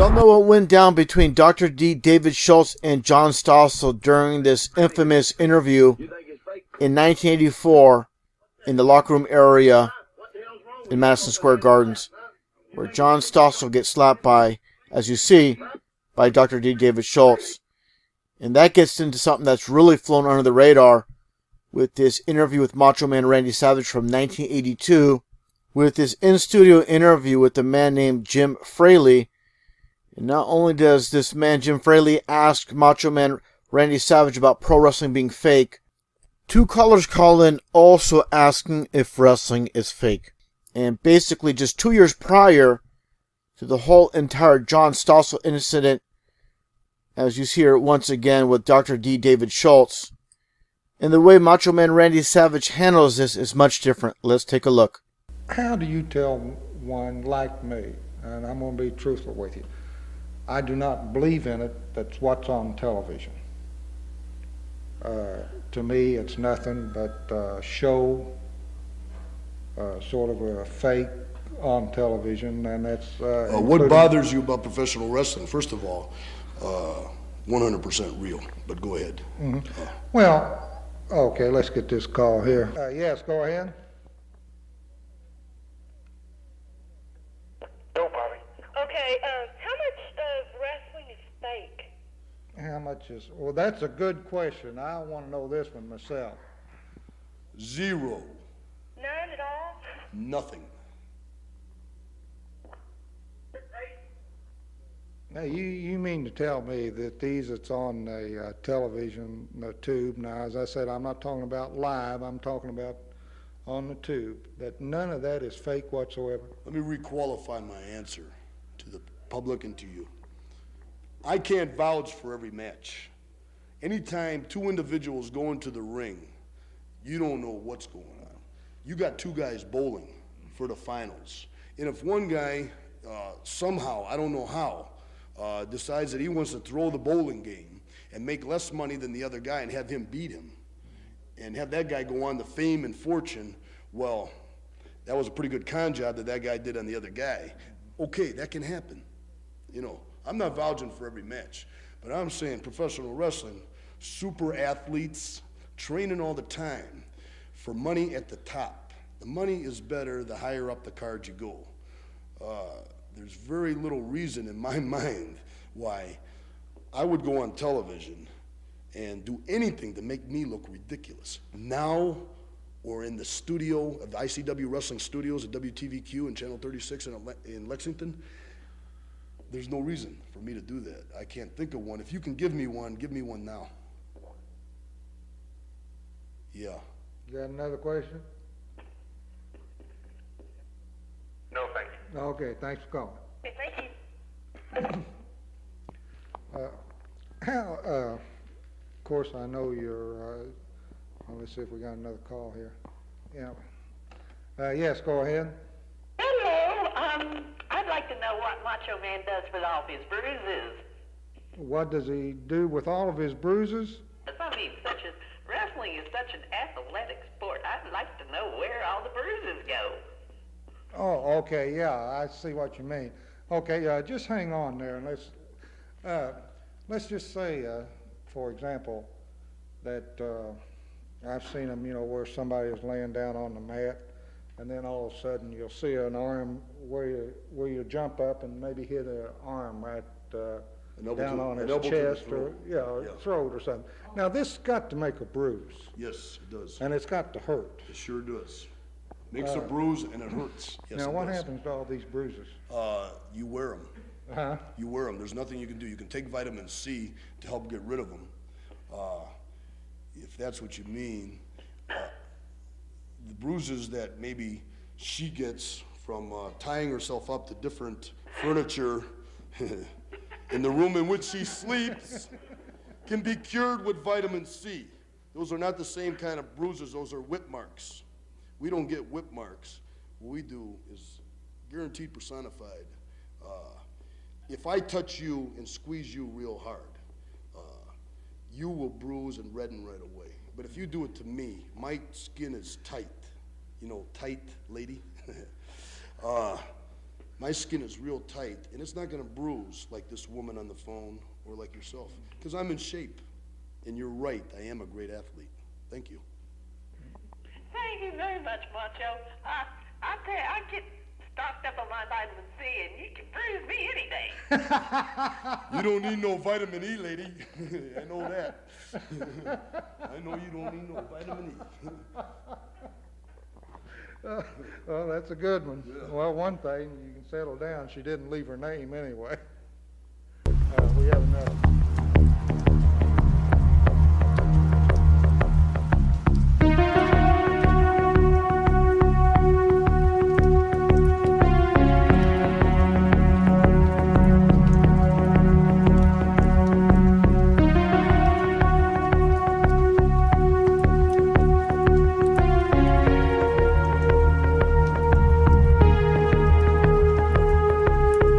We all know what went down between Dr. D. David Schultz and John Stossel during this infamous interview in 1984 in the locker room area in Madison Square Gardens, where John Stossel gets slapped by, as you see, by Dr. D. David Schultz. And that gets into something that's really flown under the radar with this interview with Macho Man Randy Savage from 1982, with this in-studio interview with a man named Jim Fraley. And not only does this man, Jim Fraley, ask Macho Man Randy Savage about pro wrestling being fake, two callers call in also asking if wrestling is fake. And basically just 2 years prior to the whole entire John Stossel incident, as you see here once again with Dr. D. David Schultz, and the way Macho Man Randy Savage handles this is much different. Let's take a look. How do you tell one like me, and I'm going to be truthful with you, I do not believe in it, that's what's on television. To me, it's nothing but a show, sort of a fake on television, and that's... what bothers you about professional wrestling? First of all, 100% real, but go ahead. Mm-hmm. Well, okay, let's get this call here. Yes, go ahead. No, Bobby. Okay, how much of wrestling is fake? How much is... Well, that's a good question. I want to know this one myself. Zero. None at all? Nothing. Now, you mean to tell me that these that's on a television, the tube, now, as I said, I'm not talking about live, I'm talking about on the tube, that none of that is fake whatsoever? Let me requalify my answer to the public and to you. I can't vouch for every match. Anytime two individuals go into the ring, you don't know what's going on. You got two guys bowling for the finals. And if one guy, somehow, I don't know how, decides that he wants to throw the bowling game and make less money than the other guy and have him beat him and have that guy go on to fame and fortune, well, that was a pretty good con job that guy did on the other guy. Okay, that can happen. You know, I'm not vouching for every match, but I'm saying professional wrestling, super athletes, training all the time for money at the top. The money is better the higher up the card you go. There's very little reason in my mind why I would go on television and do anything to make me look ridiculous. Now, or in the studio of the ICW Wrestling Studios at WTVQ and Channel 36 in Lexington, there's no reason for me to do that. I can't think of one. If you can give me one now. Yeah. You got another question? No, thank you. Okay, thanks for calling. Okay, thank you. Of course, I know you're, let's see if we got another call here. Yeah. Yes, go ahead. Hello. I'd like to know what Macho Man does with all of his bruises. What does he do with all of his bruises? I mean, wrestling is such an athletic sport. I'd like to know where all the bruises go. Oh, okay, yeah, I see what you mean. Okay, just hang on there, and let's just say, for example, that I've seen them, you know, where somebody is laying down on the mat, and then all of a sudden you'll see an arm where you jump up and maybe hit an arm right down on his chest or throat or something. Now this got to make a bruise. Yes, it does. And it's got to hurt. It sure does. Makes a bruise and it hurts. Yes, now what happens to all these bruises? You wear them. Huh? You wear them. There's nothing you can do. You can take vitamin C to help get rid of them. If that's what you mean. The bruises that maybe she gets from tying herself up to different furniture in the room in which she sleeps can be cured with vitamin C. Those are not the same kind of bruises. Those are whip marks. We don't get whip marks. What we do is guaranteed personified. If I touch you and squeeze you real hard, you will bruise and redden right away. But if you do it to me, my skin is tight. You know, tight, lady. My skin is real tight, and it's not gonna bruise like this woman on the phone or like yourself, because I'm in shape. And you're right, I am a great athlete. Thank you. Thank you very much, Macho. I tell you, I get stocked up on my vitamin C, and you can bruise me any day. You don't need no vitamin E, lady. I know that. I know you don't need no vitamin E. Well, that's a good one. Well, one thing, you can settle down, she didn't leave her name anyway. We have another.